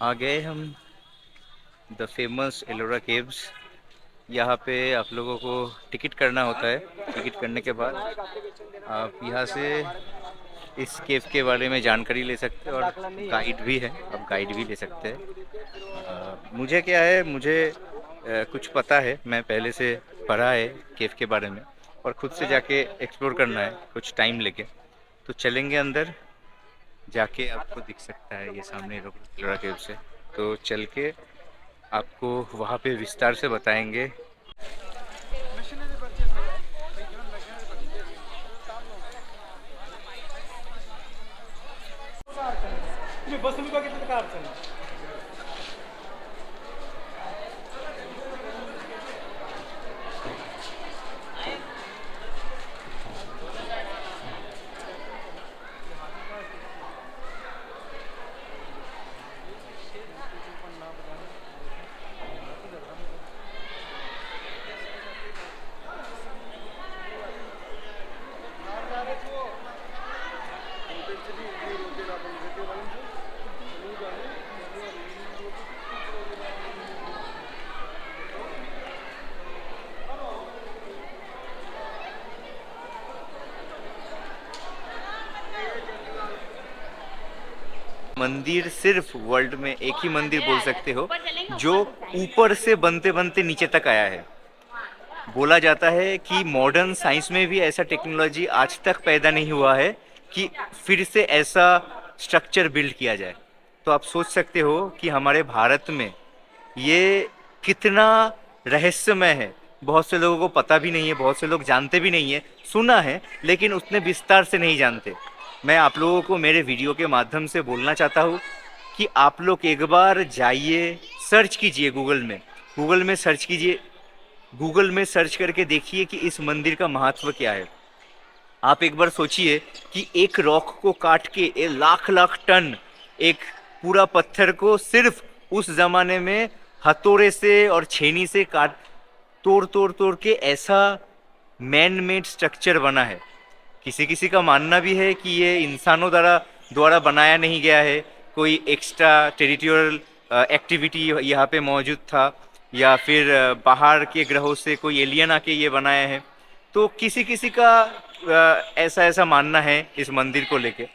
आ गए हम the famous Ellora caves. यहाँ पे आप लोगों को टिकट करना होता है। टिकट करने के बाद आप यहाँ से इस केव के बारे में जानकारी ले सकते हैं, और गाइड भी है, आप गाइड भी ले सकते हैं। मुझे क्या है, मुझे कुछ पता है, मैं पहले से पढ़ा है केव के बारे में, और खुद से जाके एक्सप्लोर करना है कुछ टाइम लेके। तो चलेंगे अंदर, जाके आपको दिख सकता है ये सामने एलोरा केव से। तो चल के आपको वहाँ पे विस्तार से बताएंगे। मंदिर सिर्फ वर्ल्ड में एक ही मंदिर बोल सकते हो जो ऊपर से बनते बनते नीचे तक आया है। बोला जाता है कि मॉडर्न साइंस में भी ऐसा टेक्नोलॉजी आज तक पैदा नहीं हुआ है कि फिर से ऐसा स्ट्रक्चर बिल्ड किया जाए। तो आप सोच सकते हो कि हमारे भारत में ये कितना रहस्यमय है। बहुत से लोगों को पता भी नहीं है, बहुत से लोग जानते भी नहीं है, सुना है लेकिन उतने विस्तार से नहीं जानते। मैं आप लोगों को मेरे वीडियो के माध्यम से बोलना चाहता हूँ कि आप लोग एक बार जाइए, सर्च कीजिए गूगल में सर्च कीजिए, गूगल में सर्च करके देखिए कि इस मंदिर का महत्व क्या है। आप एक बार सोचिए कि एक रॉक को काट के लाख लाख टन एक पूरा पत्थर को सिर्फ उस जमाने में हथौड़े से और छेनी से काट तोड़ तोड़ तोड़ के ऐसा मैन मेड स्ट्रक्चर बना है। किसी किसी का मानना भी है कि ये इंसानों द्वारा द्वारा बनाया नहीं गया है, कोई एक्स्ट्रा टेरिटोरियल एक्टिविटी यहाँ पे मौजूद था, या फिर बाहर के ग्रहों से कोई एलियन आके ये बनाया है। तो किसी किसी का ऐसा ऐसा मानना है इस मंदिर को लेके।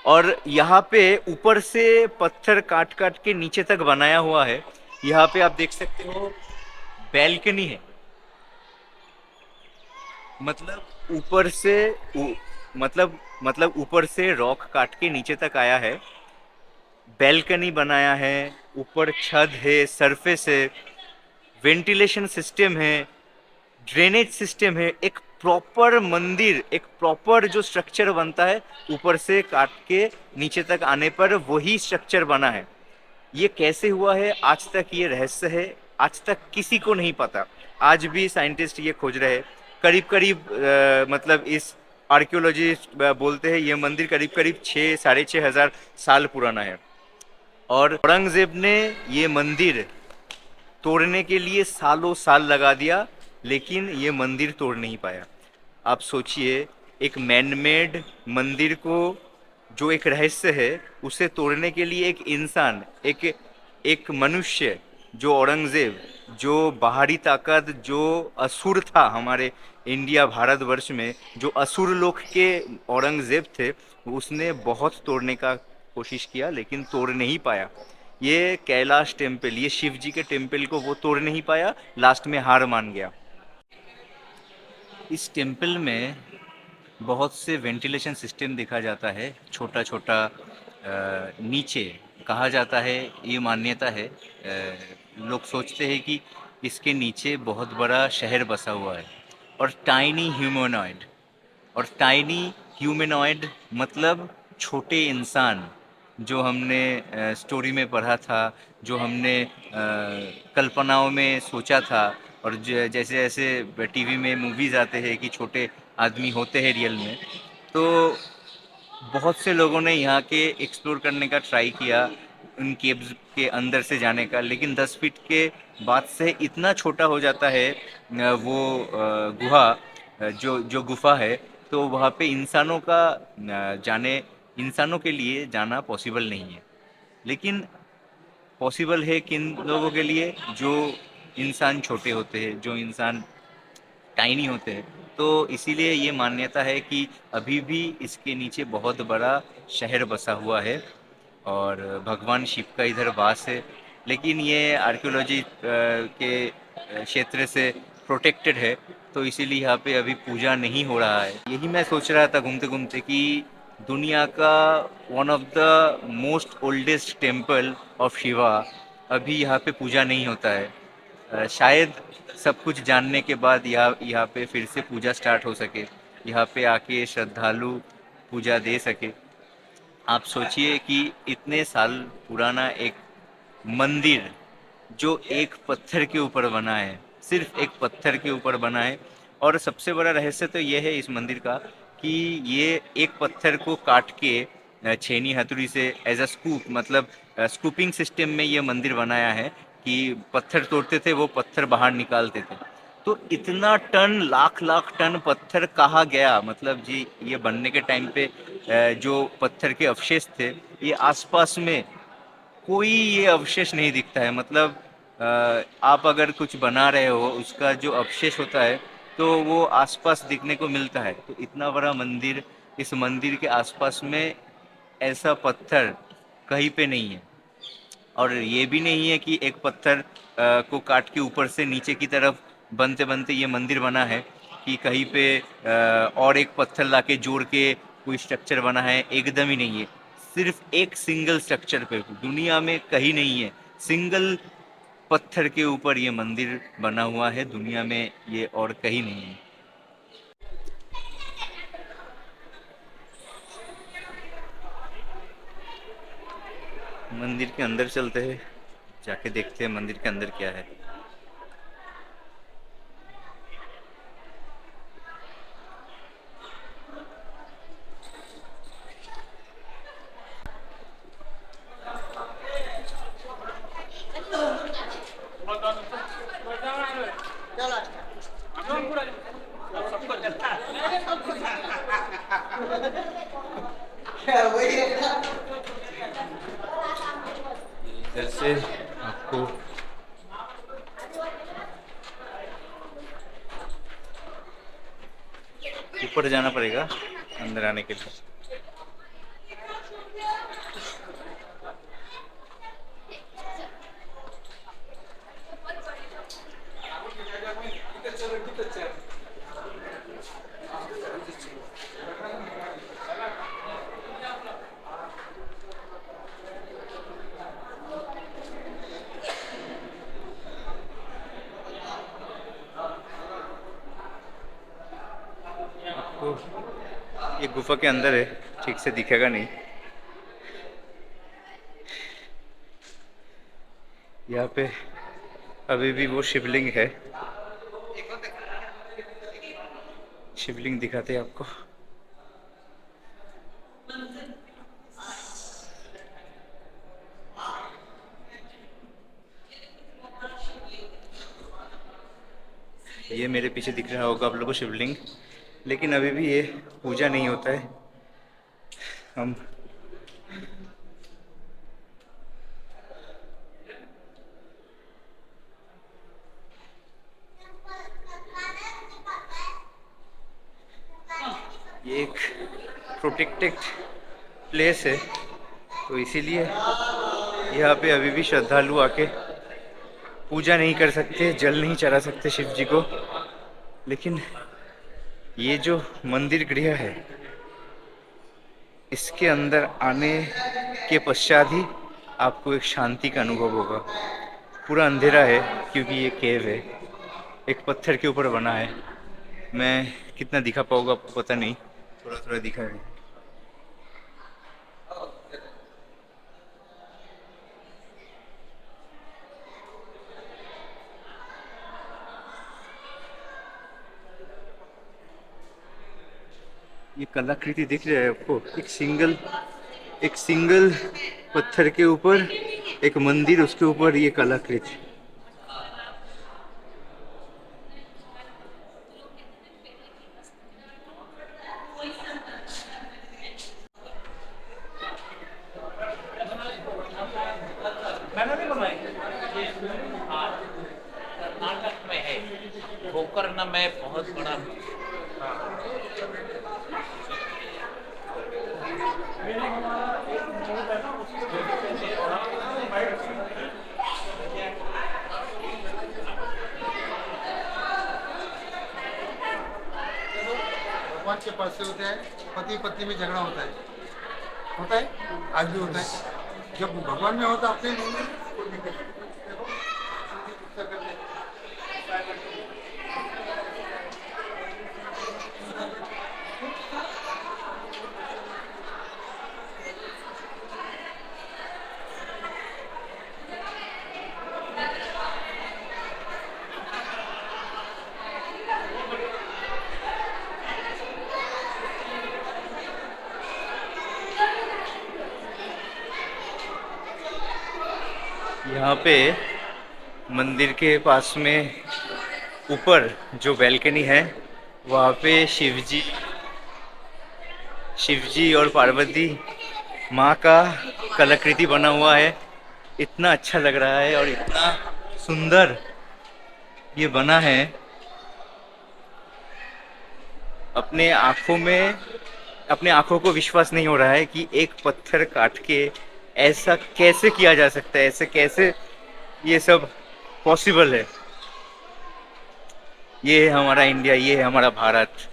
और यहाँ पे ऊपर से पत्थर काट काट के नीचे तक बनाया हुआ है। यहाँ पे आप देख सकते हो बैल्कनी है, मतलब ऊपर से मतलब ऊपर से रॉक काट के नीचे तक आया है, बैल्कनी बनाया है, ऊपर छत है, सरफेस है, वेंटिलेशन सिस्टम है, ड्रेनेज सिस्टम है। एक प्रॉपर मंदिर, एक प्रॉपर जो स्ट्रक्चर बनता है ऊपर से काट के नीचे तक आने पर वही स्ट्रक्चर बना है। ये कैसे हुआ है आज तक ये रहस्य है, आज तक किसी को नहीं पता। आज भी साइंटिस्ट ये खोज रहे हैं। करीब करीब मतलब इस आर्कियोलॉजिस्ट बोलते हैं ये मंदिर करीब करीब 6 साढ़े 6 हजार साल पुराना है। और औरंगजेब ने ये मंदिर तोड़ने के लिए सालों साल लगा दिया, लेकिन ये मंदिर तोड़ नहीं पाया। आप सोचिए, एक मैनमेड मंदिर को, जो एक रहस्य है, उसे तोड़ने के लिए एक इंसान, एक एक मनुष्य, जो औरंगजेब, जो बाहरी ताकत, जो असुर था हमारे इंडिया भारतवर्ष में, जो असुर लोग के औरंगजेब थे, उसने बहुत तोड़ने का कोशिश किया लेकिन तोड़ नहीं पाया। ये कैलाश टेम्पल, ये शिव जी के टेम्पल को वो तोड़ नहीं पाया, लास्ट में हार मान गया। इस टेम्पल में बहुत से वेंटिलेशन सिस्टम देखा जाता है, छोटा छोटा नीचे। कहा जाता है, ये मान्यता है, लोग सोचते हैं कि इसके नीचे बहुत बड़ा शहर बसा हुआ है। और टाइनी ह्यूमनॉइड, और टाइनी ह्यूमनॉइड मतलब छोटे इंसान, जो हमने स्टोरी में पढ़ा था, जो हमने कल्पनाओं में सोचा था, और जैसे जैसे टीवी में मूवीज़ आते हैं कि छोटे आदमी होते हैं रियल में। तो बहुत से लोगों ने यहाँ के एक्सप्लोर करने का ट्राई किया, उन केव्स के अंदर से जाने का, लेकिन 10 फीट के बाद से इतना छोटा हो जाता है वो गुहा, जो जो गुफा है। तो वहाँ पे इंसानों का जाने इंसानों के लिए जाना पॉसिबल नहीं है। लेकिन पॉसिबल है किन लोगों के लिए जो इंसान छोटे होते हैं, जो इंसान टाइनी होते हैं। तो इसीलिए ये मान्यता है कि अभी भी इसके नीचे बहुत बड़ा शहर बसा हुआ है और भगवान शिव का इधर वास है। लेकिन ये आर्कियोलॉजी के क्षेत्र से प्रोटेक्टेड है, तो इसीलिए यहाँ पे अभी पूजा नहीं हो रहा है। यही मैं सोच रहा था घूमते घूमते कि दुनिया का one of the most oldest temple of Shiva, अभी यहाँ पे पूजा नहीं होता है। शायद सब कुछ जानने के बाद यहाँ यहाँ पे फिर से पूजा स्टार्ट हो सके, यहाँ पे आके श्रद्धालु पूजा दे सके। आप सोचिए कि इतने साल पुराना एक मंदिर जो एक पत्थर के ऊपर बना है, सिर्फ एक पत्थर के ऊपर बना है। और सबसे बड़ा रहस्य तो ये है इस मंदिर का कि ये एक पत्थर को काट के छेनी हथौड़ी से एज अ स्कूप, मतलब स्कूपिंग सिस्टम में ये मंदिर बनाया है कि पत्थर तोड़ते थे वो पत्थर बाहर निकालते थे। तो इतना टन, लाख लाख टन पत्थर कहाँ गया, मतलब जी ये बनने के टाइम पे जो पत्थर के अवशेष थे, ये आसपास में कोई ये अवशेष नहीं दिखता है। मतलब आप अगर कुछ बना रहे हो उसका जो अवशेष होता है तो वो आसपास दिखने को मिलता है। तो इतना बड़ा मंदिर, इस मंदिर के आसपास में ऐसा पत्थर कहीं पे नहीं है। और ये भी नहीं है कि एक पत्थर को काट के ऊपर से नीचे की तरफ बनते बनते ये मंदिर बना है, कि कहीं पे और एक पत्थर लाके जोड़ के कोई स्ट्रक्चर बना है, एकदम ही नहीं है। सिर्फ एक सिंगल स्ट्रक्चर पे, दुनिया में कहीं नहीं है, सिंगल पत्थर के ऊपर ये मंदिर बना हुआ है, दुनिया में ये और कहीं नहीं है। मंदिर के अंदर चलते हैं, जाके देखते हैं मंदिर के अंदर क्या है। इधर से आपको ऊपर जाना पड़ेगा अंदर आने के लिए। आपको ये गुफा के अंदर है, ठीक से दिखेगा नहीं। यहाँ पे अभी भी वो शिवलिंग है, शिवलिंग दिखाते हैं आपको। ये मेरे पीछे दिख रहा होगा आप लोगों को शिवलिंग, लेकिन अभी भी ये पूजा नहीं होता है। हम ये एक प्रोटेक्टेड प्लेस है, तो इसीलिए यहाँ पे अभी भी श्रद्धालु आके पूजा नहीं कर सकते, जल नहीं चढ़ा सकते शिव जी को। लेकिन ये जो मंदिर गृह है, इसके अंदर आने के पश्चात ही आपको एक शांति का अनुभव होगा। पूरा अंधेरा है क्योंकि ये केव है, एक पत्थर के ऊपर बना है। मैं कितना दिखा पाऊंगा आपको पता नहीं, थोड़ा थोड़ा दिखा है। ये कलाकृति दिख रहा है आपको, एक सिंगल पत्थर के ऊपर एक मंदिर, उसके ऊपर ये कलाकृति। करना मैं बहुत बड़ा। भगवान के पास से होता है, पति पत्नी में झगड़ा होता है, आज भी होता है। जब भगवान में होता अपने नहीं में कोई दिक्कत नहीं। देखो, गुस्सा करते हैं। यहाँ पे मंदिर के पास में ऊपर जो बैल्कनी है वहाँ पे शिवजी और पार्वती माँ का कलाकृति बना हुआ है। इतना अच्छा लग रहा है और इतना सुंदर ये बना है। अपने आंखों को विश्वास नहीं हो रहा है कि एक पत्थर काट के ऐसा कैसे किया जा सकता है, ऐसे कैसे ये सब पॉसिबल है। ये है हमारा इंडिया, ये है हमारा भारत।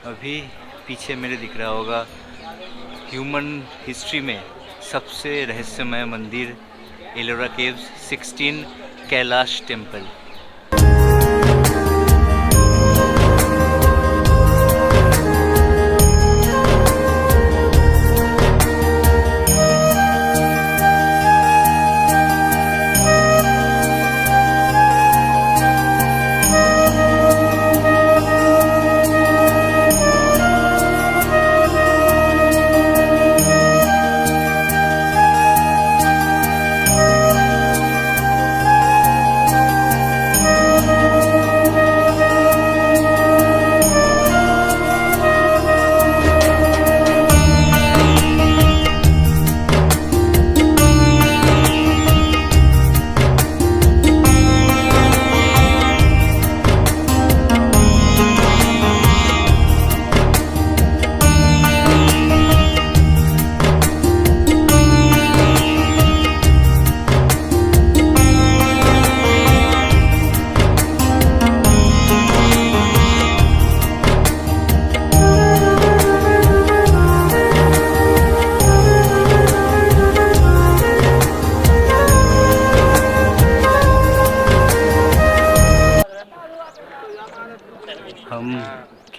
अभी पीछे मेरे दिख रहा होगा ह्यूमन हिस्ट्री में सबसे रहस्यमय मंदिर Ellora caves 16 Kailash temple.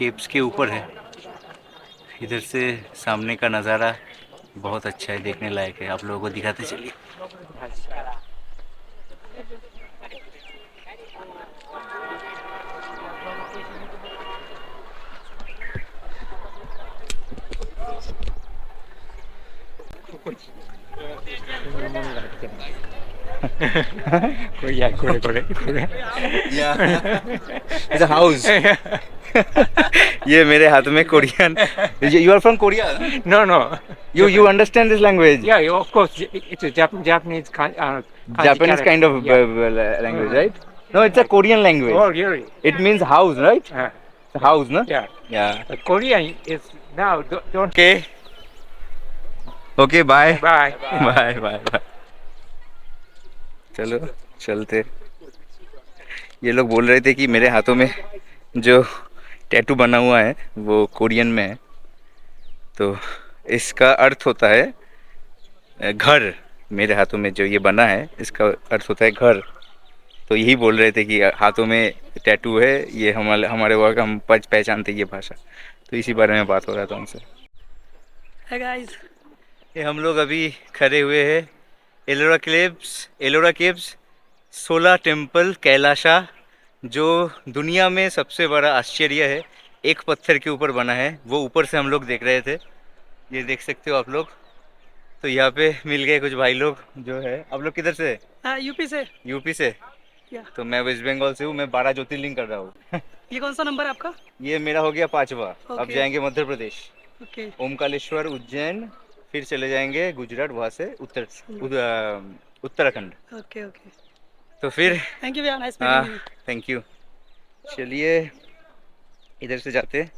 Caves के ऊपर है। इधर से सामने का नज़ारा बहुत अच्छा है, देखने लायक है। आप लोगों को दिखाते चलिए। Korea, Korea. It's a house. ये मेरे हाथ में Korean. You are from Korea? No. You understand this language? Yeah, of course. It's a Japanese Japanese kind of language, right? No, it's a Korean language. Oh, really? It means house, right? It's a house, no? Yeah. Yeah. But Korean is now. Don't. Okay. Okay, bye. Bye. Bye. चलो चलते। ये लोग बोल रहे थे कि मेरे हाथों में जो टैटू बना हुआ है वो कोरियन में है, तो इसका अर्थ होता है घर। मेरे हाथों में जो ये बना है इसका अर्थ होता है घर। तो यही बोल रहे थे कि हाथों में टैटू है, ये हमारे वहाँ का हम पहचानते ये भाषा। तो इसी बारे में बात हो रहा था उनसे। Hey guys, ये हम लोग अभी खड़े हुए हैं एलोरा केव्स, 16 टेम्पल कैलाशा, जो दुनिया में सबसे बड़ा आश्चर्य है। एक पत्थर के ऊपर बना है, वो ऊपर से हम लोग देख रहे थे। ये देख सकते हो आप लोग। तो यहाँ पे मिल गए कुछ भाई लोग जो है। आप लोग किधर से? यूपी से। यूपी से? या। तो मैं वेस्ट बंगाल से हूँ। मैं 12 ज्योतिर्लिंग कर रहा हूँ। ये कौन सा नंबर है आपका? ये मेरा हो गया 5वां। अब Okay. जाएंगे मध्य प्रदेश, ओके। ओमकालेश्वर, उज्जैन, फिर चले जाएंगे गुजरात, वहाँ से उत्तराखंड। ओके। तो फिर थैंक यू भैया, नाइस हाँ, मीटिंग यू। Thank you. चलिए इधर से जाते।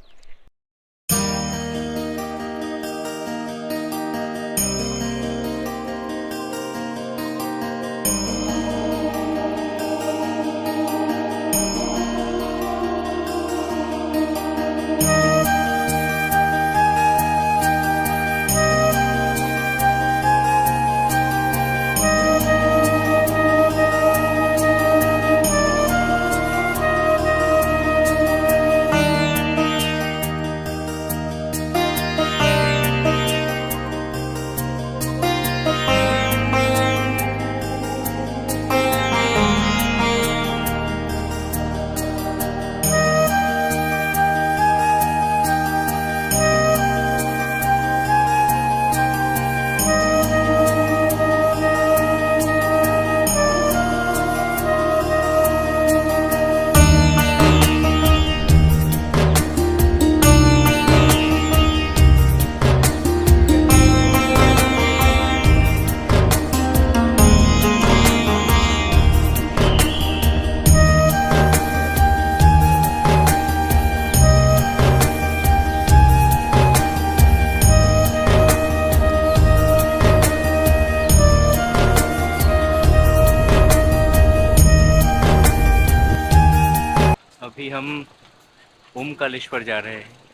अभी हम ओमकालेश्वर जा रहे हैं।